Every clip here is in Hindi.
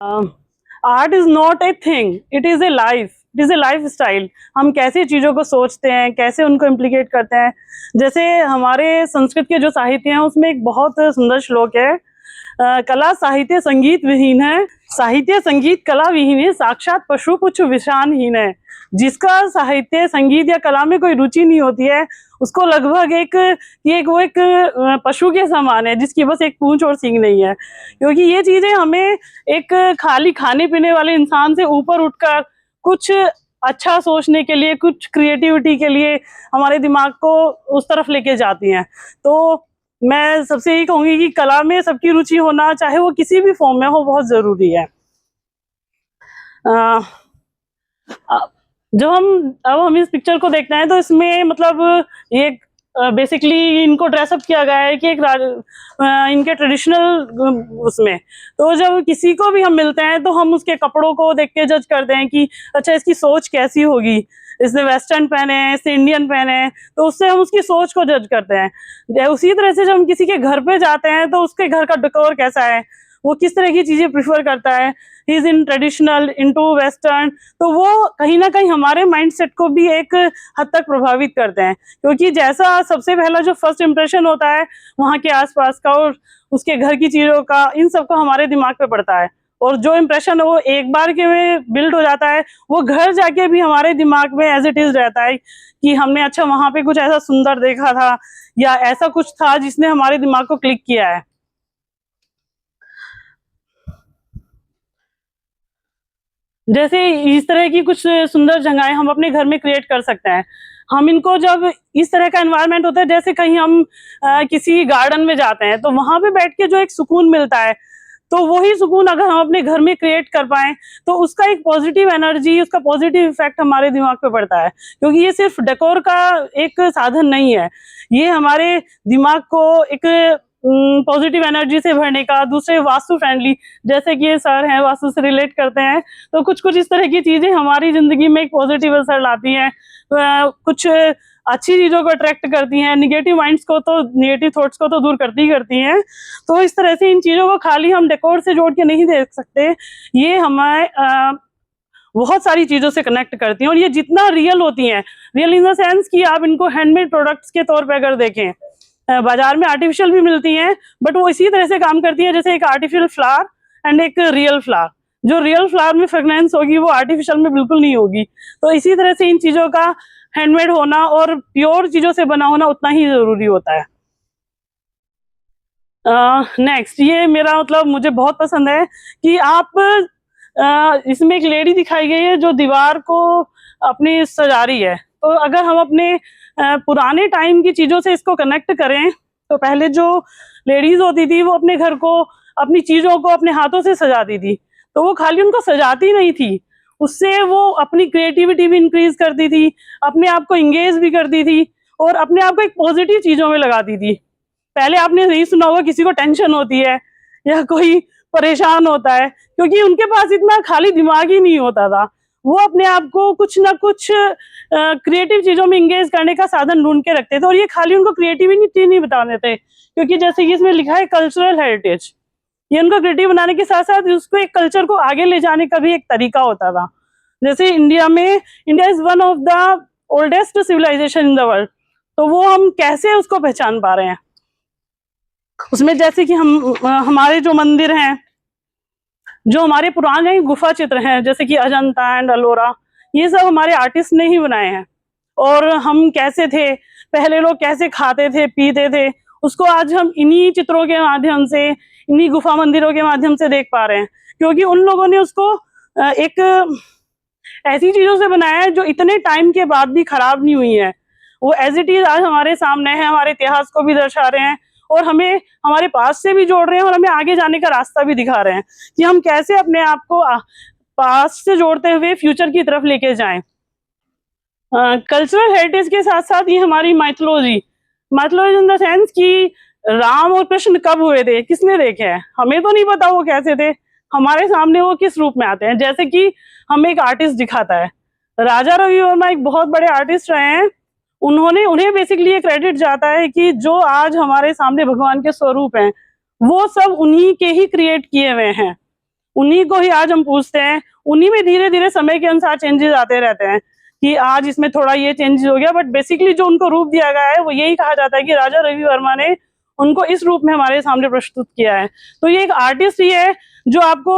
Art is not a thing, it is a life, it is a life style. हम कैसे चीज़ों को सोचते हैं, कैसे उनको इम्प्लीकेट करते हैं। जैसे हमारे संस्कृत के जो साहित्य हैं उसमें एक बहुत सुंदर श्लोक है, कला साहित्य संगीत विहीन है, साहित्य संगीत कला विहीन है, साक्षात पशु पुच्छ विषानहीन है। जिसका साहित्य संगीत या कला में कोई रुचि नहीं होती है उसको लगभग वो एक पशु के समान है जिसकी बस एक पूंछ और सींग नहीं है। क्योंकि ये चीजें हमें एक खाली खाने पीने वाले इंसान से ऊपर उठकर कुछ अच्छा सोचने के लिए, कुछ क्रिएटिविटी के लिए हमारे दिमाग को उस तरफ लेके जाती हैं। तो मैं सबसे यही कहूंगी कि कला में सबकी रुचि होना, चाहे वो किसी भी फॉर्म में हो, बहुत जरूरी है। जब हम इस पिक्चर को देखते हैं तो इसमें मतलब ये बेसिकली इनको ड्रेसअप किया गया है कि इनके ट्रेडिशनल उसमें। तो जब किसी को भी हम मिलते हैं तो हम उसके कपड़ों को देख के जज करते हैं कि अच्छा इसकी सोच कैसी होगी, इसने वेस्टर्न पहने हैं, इसने इंडियन पहने हैं, तो उससे हम उसकी सोच को जज करते हैं। उसी तरह से जब हम किसी के घर पे जाते हैं तो उसके घर का डेकोर कैसा है, वो किस तरह की चीजें प्रिफर करता है, he is in traditional into western, तो वो कहीं ना कहीं हमारे माइंडसेट को भी एक हद तक प्रभावित करते हैं। क्योंकि जैसा सबसे पहला जो फर्स्ट इंप्रेशन होता है वहाँ के आसपास का और उसके घर की चीजों का, इन सबका हमारे दिमाग पे पड़ता है। और जो इम्प्रेशन है वो एक बार के में बिल्ड हो जाता है, वो घर जाके भी हमारे दिमाग में एज इट इज रहता है कि हमने अच्छा वहां पे कुछ ऐसा सुंदर देखा था या ऐसा कुछ था जिसने हमारे दिमाग को क्लिक किया है। जैसे इस तरह की कुछ सुंदर जगहें हम अपने घर में क्रिएट कर सकते हैं। हम इनको जब इस तरह का एनवायरनमेंट होता है, जैसे कहीं हम किसी गार्डन में जाते हैं तो वहां पे बैठ के जो एक सुकून मिलता है, तो वही सुकून अगर हम अपने घर में क्रिएट कर पाए तो उसका एक पॉजिटिव एनर्जी, उसका पॉजिटिव इफेक्ट हमारे दिमाग पे पड़ता है। क्योंकि ये सिर्फ डेकोर का एक साधन नहीं है, ये हमारे दिमाग को एक पॉजिटिव एनर्जी से भरने का, दूसरे वास्तु फ्रेंडली, जैसे कि ये सर हैं वास्तु से रिलेट करते हैं, तो कुछ कुछ इस तरह की चीजें हमारी जिंदगी में एक पॉजिटिव असर लाती हैं। कुछ अच्छी चीजों को अट्रैक्ट करती हैं, निगेटिव माइंड्स को तो, निगेटिव थॉट्स को तो दूर करती ही करती हैं। तो इस तरह से इन चीजों को खाली हम डेकोर से जोड़ के नहीं देख सकते, ये हमें बहुत सारी चीजों से कनेक्ट करती हैं। और ये जितना रियल होती हैं, रियल इन द सेंस कि आप इनको हैंडमेड प्रोडक्ट्स के तौर पर अगर देखें, बाजार में आर्टिफिशियल भी मिलती हैं बट वो इसी तरह से काम करती है जैसे एक आर्टिफिशियल फ्लावर एंड एक रियल फ्लावर। जो रियल फ्लावर में फ्रेगनेंस होगी वो आर्टिफिशियल में बिल्कुल नहीं होगी। तो इसी तरह से इन चीजों का हैंडमेड होना और प्योर चीजों से बना होना उतना ही जरूरी होता है। नेक्स्ट, ये मेरा मतलब मुझे बहुत पसंद है कि आप इसमें एक लेडी दिखाई गई है जो दीवार को अपनी सजा रही है। तो अगर हम अपने पुराने टाइम की चीजों से इसको कनेक्ट करें तो पहले जो लेडीज होती थी वो अपने घर को, अपनी चीजों को अपने हाथों से सजाती थी। तो वो खाली उनको सजाती नहीं थी, उससे वो अपनी क्रिएटिविटी भी इंक्रीज करती थी, अपने आप को इंगेज भी करती थी और अपने आप को एक पॉजिटिव चीजों में लगाती थी। पहले आपने नहीं सुना होगा किसी को टेंशन होती है या कोई परेशान होता है, क्योंकि उनके पास इतना खाली दिमाग ही नहीं होता था। वो अपने आप को कुछ ना कुछ क्रिएटिव चीजों में इंगेज करने का साधन ढूंढ के रखते थे। और ये खाली उनको क्रिएटिविटी नहीं बताने थे, क्योंकि जैसे कि इसमें लिखा है कल्चरल हेरिटेज, ये उनको क्रिएटिव बनाने के साथ साथ उसको एक कल्चर को आगे ले जाने का भी एक तरीका होता था। जैसे India is one of the oldest civilization in the world, तो वो हम कैसे उसको पहचान पा रहे हैं उसमें, जैसे कि हमारे जो मंदिर हैं, जो हमारे पुराने गुफा चित्र हैं जैसे कि अजंता एंड अलोरा, ये सब हमारे आर्टिस्ट ने ही बनाए हैं। और हम कैसे थे पहले, लोग कैसे खाते थे पीते थे, उसको आज हम इन्हीं चित्रों के माध्यम से, इन्हीं गुफा मंदिरों के माध्यम से देख पा रहे हैं। क्योंकि उन लोगों ने उसको एक ऐसी चीजों से बनाया है जो इतने टाइम के बाद भी खराब नहीं हुई है। वो एज इट इज आज हमारे सामने है, हमारे इतिहास को भी दर्शा रहे हैं और हमें हमारे पास से भी जोड़ रहे हैं और हमें आगे जाने का रास्ता भी दिखा रहे हैं कि हम कैसे अपने आप को पास्ट से जोड़ते हुए फ्यूचर की तरफ लेके जाएं। कल्चरल हेरिटेज के साथ साथ ये हमारी माइथोलॉजी इन द सेंस कि राम और कृष्ण कब हुए थे, किसने देखे हैं, हमें तो नहीं पता वो कैसे थे, हमारे सामने वो किस रूप में आते हैं। जैसे कि हमें एक आर्टिस्ट दिखाता है, राजा रवि वर्मा एक बहुत बड़े आर्टिस्ट रहे हैं, उन्हें बेसिकली ये क्रेडिट जाता है कि जो आज हमारे सामने भगवान के स्वरूप हैं वो सब उन्हीं के ही क्रिएट किए हुए हैं। उन्हीं को ही आज हम पूछते हैं, उन्हीं में धीरे धीरे समय के अनुसार चेंजेस आते रहते हैं कि आज इसमें थोड़ा ये चेंजेस हो गया, बट बेसिकली जो उनको रूप दिया गया है वो यही कहा जाता है कि राजा रवि वर्मा ने उनको इस रूप में हमारे सामने प्रस्तुत किया है। तो ये एक आर्टिस्ट ही है जो आपको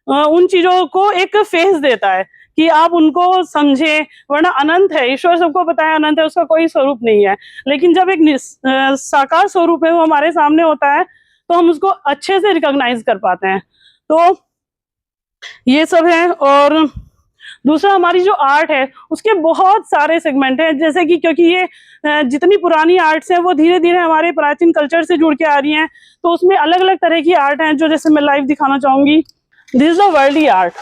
उन चीजों को एक फेस देता है कि आप उनको समझे, वरना अनंत है, ईश्वर सबको पता है अनंत है, उसका कोई स्वरूप नहीं है, लेकिन जब एक साकार स्वरूप है वो हमारे सामने होता है तो हम उसको अच्छे से रिकॉग्नाइज कर पाते हैं। तो ये सब है। और दूसरा हमारी जो आर्ट है उसके बहुत सारे सेगमेंट हैं, जैसे कि क्योंकि ये जितनी पुरानी आर्ट्स हैं वो धीरे धीरे हमारे प्राचीन कल्चर से जुड़ के आ रही हैं, तो उसमें अलग अलग तरह की आर्ट हैं जो जैसे मैं लाइव दिखाना चाहूंगी। This is the Warli art.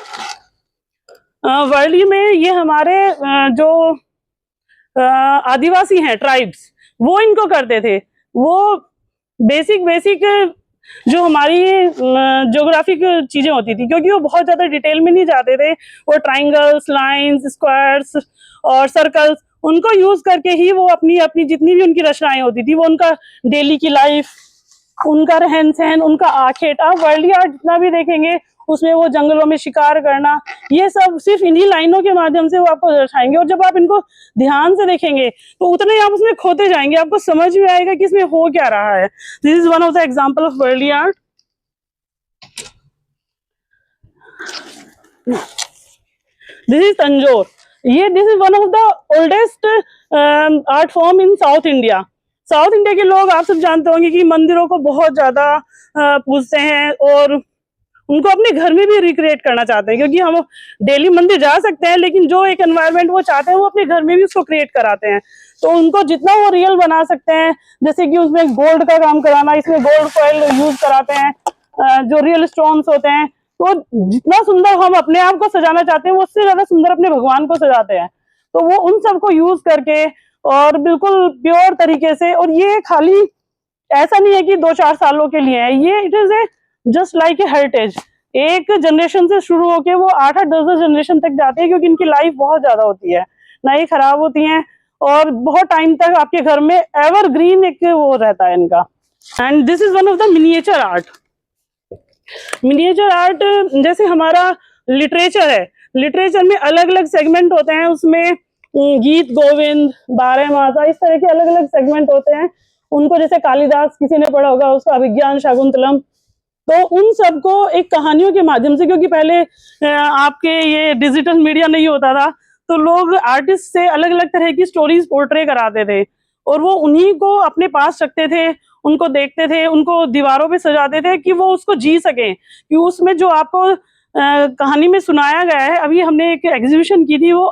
Warli में ये हमारे जो आदिवासी हैं, ट्राइब्स, वो इनको करते थे। वो बेसिक जो हमारी ज्योग्राफिक चीजें होती थी, क्योंकि वो बहुत ज्यादा डिटेल में नहीं जाते थे, वो ट्राइंगल्स, लाइंस, स्क्वायर्स और सर्कल्स, उनको यूज करके ही वो अपनी अपनी जितनी भी उनकी रचनाएं होती थी, वो उनका डेली की लाइफ, उनका रहन सहन, उनका आखेट, आप वर्ली आर्ट जितना भी देखेंगे उसमें वो जंगलों में शिकार करना, ये सब सिर्फ इन्हीं लाइनों के माध्यम से वो आपको दर्शाएंगे। और जब आप इनको ध्यान से देखेंगे तो उतने ही आप उसमें खोते जाएंगे, आपको समझ में आएगा कि इसमें हो क्या रहा है। This is one of the example of Warli art. This is Tanjore. This is one of the oldest art form in South India. South India के लोग आप सब जानते होंगे कि मंदिरों को बहुत ज्यादा पूजते हैं और उनको अपने घर में भी रिक्रिएट करना चाहते हैं, क्योंकि हम डेली मंदिर जा सकते हैं लेकिन जो एक एनवायरनमेंट वो चाहते हैं वो अपने घर में भी उसको क्रिएट कराते हैं। तो उनको जितना वो रियल बना सकते हैं, जैसे कि उसमें गोल्ड का काम कराना, इसमें गोल्ड फॉइल यूज कराते हैं, जो रियल स्टोन्स होते हैं, तो जितना सुंदर हम अपने आप को सजाना चाहते हैं वो उससे ज्यादा सुंदर अपने भगवान को सजाते हैं। तो वो उन सबको यूज करके और बिल्कुल प्योर तरीके से, और ये खाली ऐसा नहीं है कि 2-4 सालों के लिए है, ये it is a just like a heritage. एक जनरेशन से शुरू होके वो 8-8, 10-10 जनरेशन तक जाती है, क्योंकि इनकी लाइफ बहुत ज्यादा होती है, ना ही खराब होती हैं और बहुत टाइम तक आपके घर में एवरग्रीन एक वो रहता है इनका। And this is one of the miniature art. Miniature art जैसे हमारा लिटरेचर है, लिटरेचर में अलग अलग सेगमेंट होते हैं, उसमें गीत गोविंद, 12 मासा, इस तरह के अलग अलग सेगमेंट होते हैं। उनको जैसे कालिदास, किसी ने पढ़ा होगा उसका अभिज्ञान शाकुंतलम, तो उन सबको एक कहानियों के माध्यम से, क्योंकि पहले आपके ये डिजिटल मीडिया नहीं होता था, तो लोग आर्टिस्ट से अलग अलग तरह की स्टोरीज पोर्ट्रे कराते थे और वो उन्हीं को अपने पास रखते थे, उनको देखते थे, उनको दीवारों पे सजाते थे कि वो उसको जी सकें, कि उसमें जो आपको कहानी में सुनाया गया है। अभी हमने एक एग्जीबिशन की थी, वो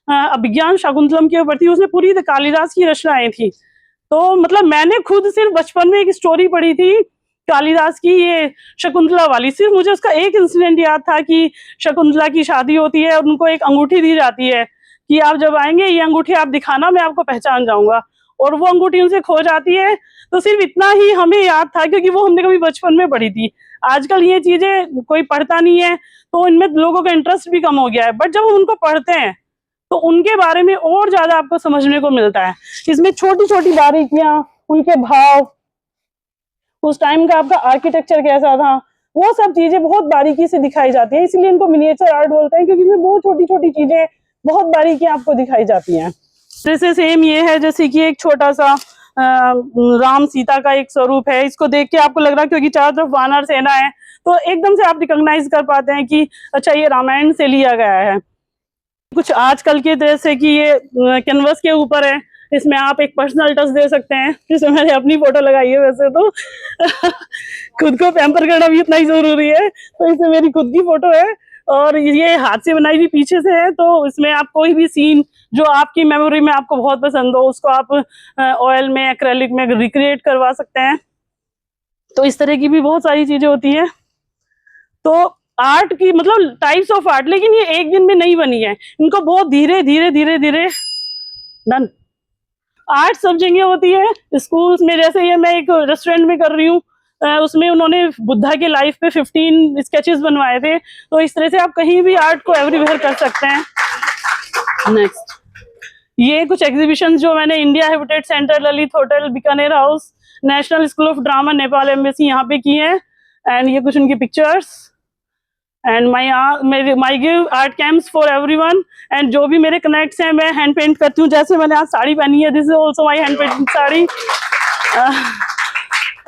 अभिज्ञान शाकुंतलम के ऊपर थी, उसमें पूरी कालिदास की रचनाएं थी। तो मतलब मैंने खुद सिर्फ बचपन में एक स्टोरी पढ़ी थी कालिदास की, ये शकुंतला वाली। सिर्फ मुझे उसका एक इंसिडेंट याद था कि शकुंतला की शादी होती है और उनको एक अंगूठी दी जाती है कि आप जब आएंगे ये अंगूठी आप दिखाना, मैं आपको पहचान जाऊंगा, और वो अंगूठी उनसे खो जाती है। तो सिर्फ इतना ही हमें याद था, क्योंकि वो हमने कभी बचपन में पढ़ी थी। आजकल ये चीजें कोई पढ़ता नहीं है, तो इनमें लोगों का इंटरेस्ट भी कम हो गया है, बट जब हम उनको पढ़ते हैं तो उनके बारे में और ज्यादा आपको समझने को मिलता है। इसमें छोटी छोटी बारीकियां, उनके भाव, उस टाइम का आपका आर्किटेक्चर कैसा था, वो सब चीजें बहुत बारीकी से दिखाई जाती है। इसलिए इनको मिनिएचर आर्ट बोलते हैं, क्योंकि इसमें बहुत छोटी छोटी चीजें, बहुत बारीकियां आपको दिखाई जाती हैं। जैसे सेम ये है, जैसे कि एक छोटा सा राम सीता का एक स्वरूप है, इसको देख के आपको लग रहा है, क्योंकि चारों तरफ वानर सेना है, तो एकदम से आप रिकॉग्नाइज कर पाते हैं कि अच्छा ये रामायण से लिया गया है। कुछ आजकल के जैसे कि ये कैनवस के ऊपर है, इसमें आप एक पर्सनल टच दे सकते हैं, जिसमें मैंने अपनी फोटो लगाई है। वैसे तो खुद को पैम्पर करना भी उतना ही जरूरी है, तो इसमें मेरी खुद की फोटो है और ये हाथ से बनाई हुई पीछे से है। तो इसमें आप कोई भी सीन जो आपकी मेमोरी में आपको बहुत पसंद हो, उसको आप ऑयल में, एक्रेलिक में रिक्रिएट करवा सकते हैं। तो इस तरह की भी बहुत सारी चीजें होती है। तो आर्ट की मतलब टाइप्स ऑफ आर्ट, लेकिन ये एक दिन में नहीं बनी है, इनको बहुत धीरे धीरे धीरे धीरे डन। आर्ट सब जगह होती है, स्कूल्स में, जैसे ये मैं एक रेस्टोरेंट में कर रही हूँ, उसमें उन्होंने बुद्धा के लाइफ पे 15 स्केचेस बनवाए थे। तो इस तरह से आप कहीं भी आर्ट को एवरीवेयर कर सकते हैं। नेक्स्ट, ये कुछ एग्जीबिशन जो मैंने India habitat centre, Lalit hotel, Bikaner house, national school of drama, Nepal embassy यहाँ पे की है। एंड ये कुछ उनकी pictures, and my give art camps for everyone. And जो भी मेरे कनेक्ट्स हैं मैं हैंड पेंट करती हूँ, जैसे मैंने आज साड़ी पहनी है, this is also my hand painted sari.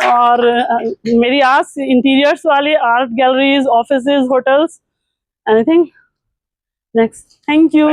और मेरी आज इंटीरियर्स वाले art galleries, offices, hotels, anything next. Thank you.